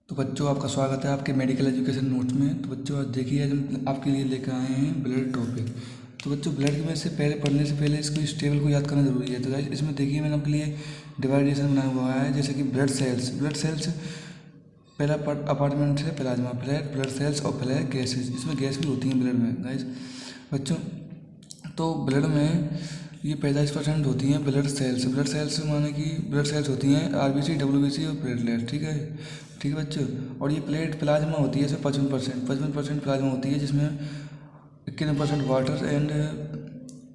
तो बच्चों आपका स्वागत है आपके मेडिकल एजुकेशन नोट्स में। तो बच्चों आज देखिए आज हम आपके लिए लेकर आए हैं ब्लड टॉपिक। तो बच्चों ब्लड में से पहले पढ़ने से पहले इसको इस टेबल को याद करना जरूरी है। तो गाइस इसमें देखिए मैंने आपके लिए डिवाइडेशन बनाया हुआ है, जैसे कि ब्लड सेल्स पहला अपार्टमेंट है प्लाज्मा, फ्लैट ब्लड सेल्स और फ्लैट गैसेज। इसमें गैस भी होती है ब्लड में गाइस बच्चों। तो ब्लड में ये 45% होती हैं ब्लड सेल्स माने कि ब्लड सेल्स होती हैं आरबीसी, डब्ल्यूबीसी और प्लेटलेट। ठीक है बच्चों। और ये प्लाज्मा होती है इसमें 55% प्लाज्मा होती है, जिसमें 91% वाटर एंड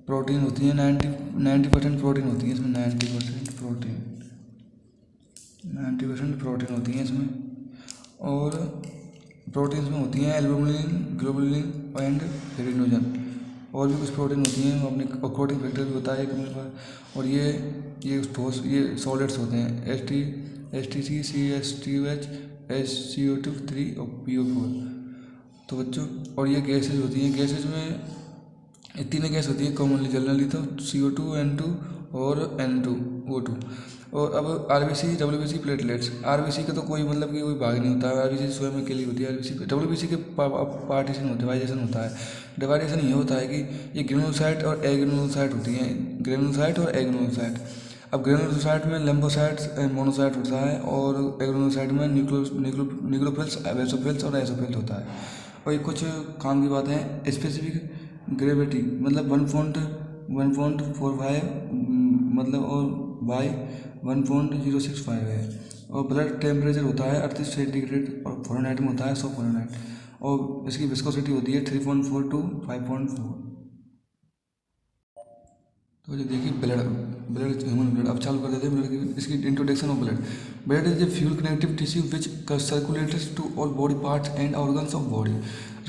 प्रोटीन होती है। 90% प्रोटीन होती है इसमें। 90% प्रोटीन होती है इसमें। और प्रोटीन्स में होती हैं एल्बुमिन, ग्लोबुलिन एंड फेरिनोजन। और भी कुछ प्रोटीन होती हैं अपने कोटिंग फैक्टर भी होता है एक मेरे पास। और ये सॉलिड्स होते हैं S T C, C S T H, SCO2 3 और PO4। तो बच्चों और ये गैसेज होती हैं। गैसेज में तीन गैस होती है कॉमनली जनरली, तो CO2 N2 और N2O2। और अब आरबीसी, डब्ल्यूबीसी, प्लेटलेट्स। आरबीसी का तो कोई मतलब कि कोई भाग नहीं होता है, आरबीसी स्वयं अकेली होती है। आरबीसी डब्ल्यूबीसी के पार्टीशन होते हैं, डिवाइडेशन होता है। डिवाइडेशन ये होता है कि ये ग्रेनुलोसाइट और एग्रेनुलोसाइट होती हैं, ग्रेनुलोसाइट और एग्रेनुलोसाइट। अब ग्रेनुलोसाइट में लंबोसाइट्स मोनोसाइट होता है, और एग्रेनुलोसाइट में न्यूक्लियोफिल्स, बेसोफिल्स और एसोफिल्स होता है। और ये कुछ काम की बात है। स्पेसिफिक ग्रेविटी मतलब 1.45 मतलब और बाई 1.065 है। और ब्लड टेम्परेचर होता है 38 सेंटीग्रेड और फ़ारेनहाइट में होता है 100 फ़ारेनहाइट। और इसकी विस्कोसिटी होती है 3.4 to 5.4। तो ये देखिए ब्लड ब्लड ह्यूमन ब्लड। अब चालू कर देते हैं ब्लड की इसकी introduction of blood. Blood is a fuel connective tissue which circulates to all body parts and organs of body.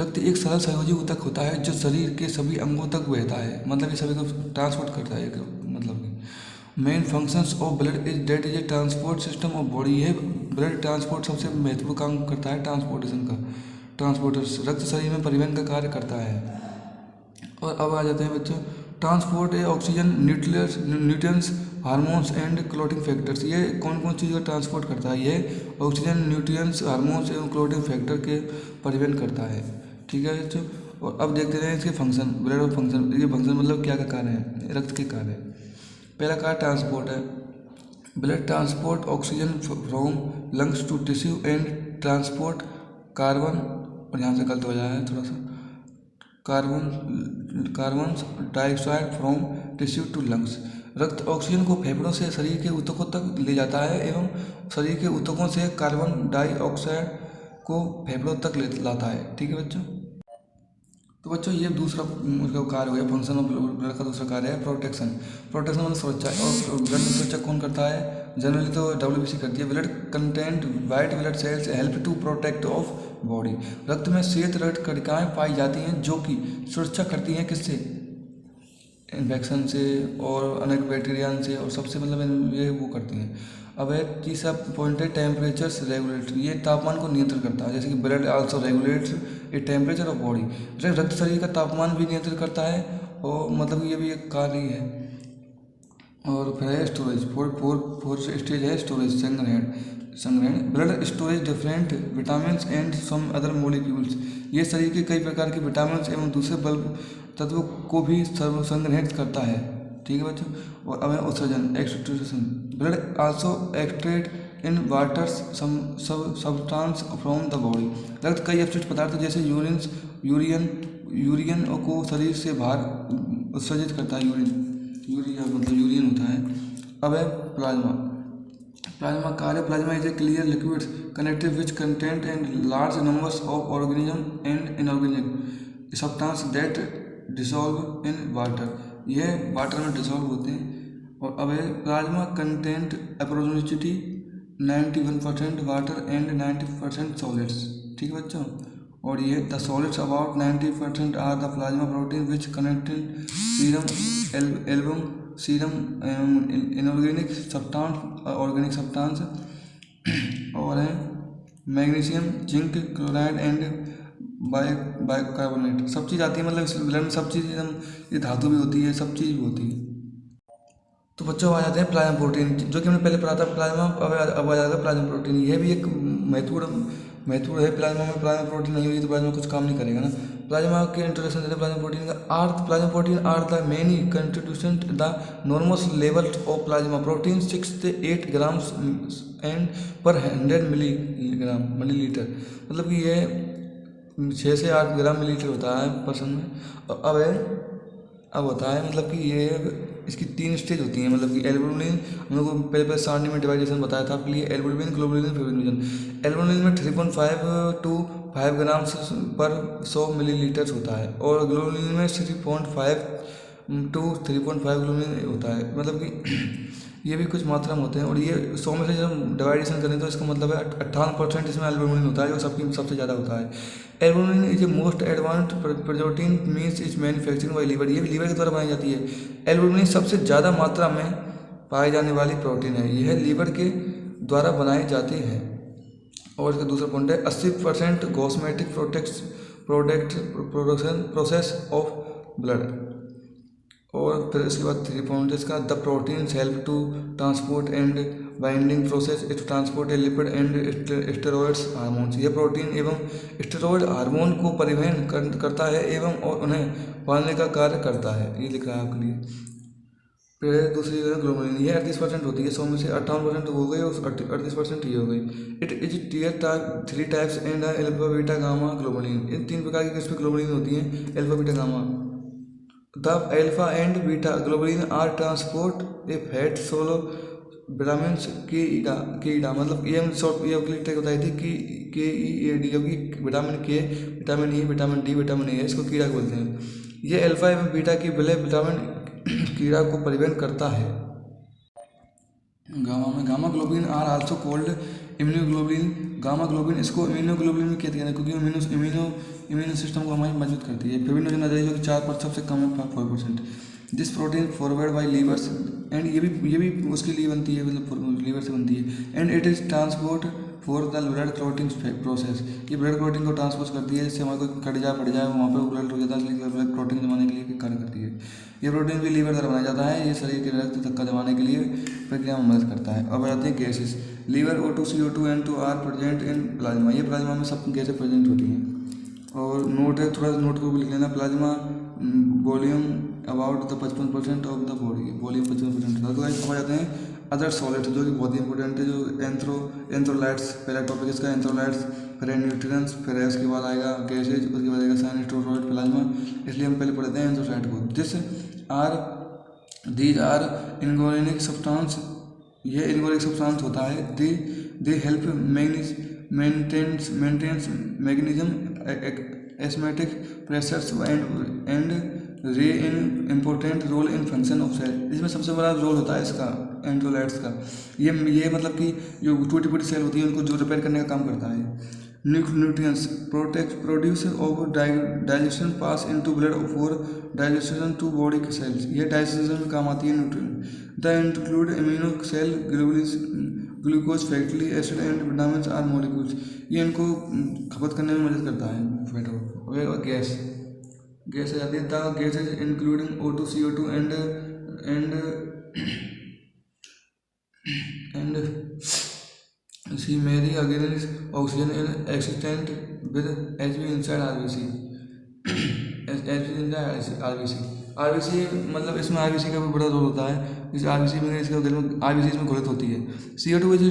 रक्त एक सरल संयोजी ऊतक होता है जो शरीर के सभी अंगों तक बहता है, मतलब ये सभी को ट्रांसपोर्ट करता है। मतलब कि main functions of blood is that is a transport system of body. है ब्लड ट्रांसपोर्ट सबसे महत्वपूर्ण काम करता है ट्रांसपोर्टेशन का। ट्रांसपोर्टर रक्त शरीर में परिवहन का कार्य करता है। और अब आ जाते हैं बच्चों ट्रांसपोर्ट है oxygen, nutrients, hormones and clotting factors. ये कौन कौन चीज़ का ट्रांसपोर्ट करता है? ये ऑक्सीजन, न्यूट्रिएंट्स, हार्मोन्स एवं क्लोटिंग फैक्टर के परिवहन करता है। ठीक है बच्चों। और अब देखते हैं इसके फंक्शन, ब्लड ऑफ फंक्शन। ये फंक्शन मतलब क्या क्या कार्य है रक्त के कार्य। पहला कार्य ट्रांसपोर्ट है। Blood transport oxygen from lungs to tissue and transport carbon, और यहाँ से गलत हो जाए थोड़ा सा, carbon dioxide from tissue to lungs. रक्त ऑक्सीजन को फेफड़ों से शरीर के ऊतकों तक ले जाता है एवं शरीर के ऊतकों से कार्बन डाइऑक्साइड को फेफड़ों तक ले लाता है। ठीक है बच्चों। तो बच्चों ये दूसरा उसका कार्य हो गया। फंक्शन ऑफ ब्लड का दूसरा कार्य है प्रोटेक्शन। प्रोटेक्शन मतलब सुरक्षा। और ब्लड की सुरक्षा कौन करता है? जनरली तो डब्ल्यूबीसी करती है। Blood content white blood cells help to protect of body. रक्त में श्वेत रक्त कणिकाएं पाई जाती हैं जो कि सुरक्षा करती हैं किससे? इन्फेक्शन से और अनेक बैक्टीरिया से, और सबसे मतलब ये वो करती हैं। अब एक तीसरा पॉइंट है टेम्परेचर रेगुलेटरी। ये तापमान को नियंत्रण करता है, जैसे कि blood also regulates a temperature of body. रक्त शरीर का तापमान भी नियंत्रित करता है, और मतलब ये भी एक कार्य ही है। और फिर है स्टोरेज। फोर स्टेज है स्टोरेज, संग्रहण। Blood storage different vitamin and some other molecules. ये शरीर के कई प्रकार के विटामिन एवं दूसरे बल्ब तत्वों को भी संग्रहित करता है। ठीक है बच्चों। और अब है उत्सर्जन, extrusion. Blood also एक्सट्रेट in water substance from the body. रक्त कई अपशिष्ट पदार्थ जैसे यूरियन को शरीर से बाहर उत्सर्जित करता है। यूरियन होता है। अब है प्लाज्मा कार्य। Plasma is a clear liquid connective which content and large numbers of organism and inorganic substance that dissolve in water. यह वाटर में डिसॉल्व होते हैं। और अब है plasma content approximately 91% water and 90% solids. ठीक है बच्चों। और ये the solids about 90% are the plasma protein which connected serum album serum inorganic substance organic substance. और है magnesium, zinc, chloride and bicarbonate. सब चीज़ आती है, मतलब इस ब्लड में सब चीज़ एकदम, ये धातु भी होती है, सब चीज़ भी होती है। तो बच्चों आ जाते हैं प्लाज्मा प्रोटीन, जो कि हमने पहले पढ़ा था प्लाज्मा, अब आ जाएगा प्लाज्मा प्रोटीन। यह भी एक महत्वपूर्ण है। प्लाज्मा में प्लाज्मा प्रोटीन नहीं होगी तो प्लाज्मा कुछ काम नहीं करेगा ना। प्लाज्मा के इंट्रोडक्शन देते हैं प्लाज्मा प्रोटीन का। Plasma protein are the many constituent the normal level of plasma protein 6 से 8 ग्राम्स एंड पर 100 मिलीलीटर, मतलब कि ये 6 से 8 ग्राम मिलीलीटर होता है पर्सन में। अब होता है मतलब कि ये इसकी 3 स्टेज होती हैं, मतलब कि एल्बुमिन, हम लोग को पहले सारणी में डिवाइडेशन बताया था आपके लिए, एल्बुमिन, ग्लोबुलिन, फिब्रिनोजन। एल्बुमिन में 3.5 to 5 ग्राम्स पर 100 मिलीलीटर होता है, और ग्लोबुलिन में 3.5 to 3.5 ग्लोबुलिन होता है, मतलब कि ये भी कुछ मात्रा में होते हैं। और ये 100 में से जब हम डिवाइडेशन करें तो इसका मतलब है 58% इसमें एल्बुमिन होता है, जो सबसे ज़्यादा होता है। Albumin is a most advanced protein means is manufacturing by liver, ये भी लीवर के द्वारा बनाई जाती है। एल्बुमिन सबसे ज़्यादा मात्रा में पाई जाने वाली प्रोटीन है, यह लीवर के द्वारा बनाई जाती है। और इसका दूसरा पॉइंट है 80% कॉस्मेटिक प्रोसेस ऑफ ब्लड। और फिर इसके बाद 3 पॉइंट इसका, the protein help to transport and binding process to transport a lipid and steroids hormones, ये प्रोटीन एवं स्टेरॉइड हार्मोन को परिवहन करता है एवं और उन्हें बांधने का कार्य करता है, ये लिख रहा है आपके लिए। फिर दूसरी ग्लोबुलिन, ये 38% होती है, 100 में से 58% हो गई और 38% ये हो गई। It is 3 types and alpha beta gamma globulin, इन 3 प्रकार की किस्में ग्लोबुलिन होती हैं, alpha beta gamma. The alpha and beta globulin are transport a fat soluble vitamin कीड़ा, मतलब ये शॉर्ट ये क्लिक बताई थी कि KEAD, जो कि विटामिन के, vitamin E, vitamin D, vitamin A, इसको कीड़ा बोलते हैं। ये अल्फा एवं बीटा की विलय विटामिन कीड़ा को परिवहन करता है। Gamma globulin are also called immunoglobulin, gamma globulin इसको इम्यूनोग्लोबुलिन भी कहते हैं, क्योंकि इम्यूनो सिस्टम को हमारी मजबूत करती है। फिब्रिनोजन जो कि 4% से कम है, 4%। This protein forward by levers and ये भी उसके लिए बनती है, मतलब लीवर से बनती है। And it is transport for the blood clotting process, ये ब्लड क्लॉटिंग को ट्रांसपोर्ट करती है, जिससे हमारे को पड़ जाए वहाँ पर ब्लड हो जाता है, इसलिए ब्लड क्लॉटिंग जमाने के लिए कार्य करती है। ये प्रोटीन भी लीवर द्वारा बनाया जाता है, ये शरीर के रक्त धक्का जमाने के लिए प्रक्रिया में मदद करता है। अब आते हैं gases. Liver O2 CO2 N2 are present in plasma, ये प्लाज्मा में सब गैसें प्रेजेंट होती हैं। और नोट है, थोड़ा नोट को भी लिख लेना, plasma volume about the 55% of the body, volume 55% होता है। तो हो जाते हैं अदर सॉलिड्स, जो कि बहुत ही इंपॉर्टेंट है, जो एंथ्रोलाइट्स, पहला टॉपिक इसका एंथ्रोलाइट्स, फिर न्यूट्रिएंट्स, फिर उसके बाद आएगा गैसेज, उसके बाद आएगा साइनोस्टेरॉइड प्लाज्मा, इसलिए हम पहले पढ़ते हैं एंथ्रोसाइड को। दीज आर इनऑर्गेनिक सब्सटेंस, ये इनऑर्गेनिक सब्सटेंस होता है। They help maintains magnesium osmotic pressures and ray in important role in function of cell, इसमें सबसे बड़ा रोल होता है इसका एंट्रोलाइट्स का। ये मतलब कि जो टूटी फूटी सेल होती है उनको जो रिपेयर करने का काम करता है। Nutrients produce of digestion pass into blood for digestion to body cells, ये डाइजेशन में काम आती है nutrient. The include immuno cell glucose fatty acid and vitamin are molecules, ये इनको खपत करने में मदद करता है। फैट और गैस आ जाती है। The gases including O2 CO2 and सी मेरी against oxygen in existent with HB inside RBC, RBC मतलब इसमें RBC का भी बड़ा रोल होता है। इस RBC में इसके RBC इसमें घोलित होती है। CO2 is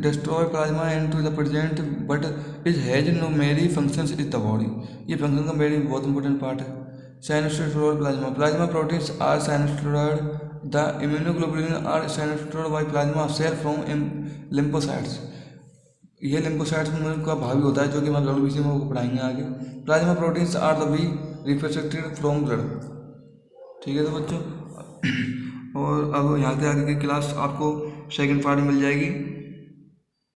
destroy plasma and to the present but is has no मेरी फंक्शंस इज द बॉडी, ये फंक्शन का मेरी बहुत इंपॉर्टेंट पार्ट है। Synthesized plasma proteins are synthesized, the immunoglobulin are synthesized by plasma cell from lymphocytes, ये lymphocytes का भाग भी होता है, जो कि हम WBC में पढ़ाएंगे आगे। Plasma proteins are the be reflected from blood, ठीक है। तो बच्चों और अब यहाँ से आगे की क्लास आपको सेकंड पार्ट में मिल जाएगी।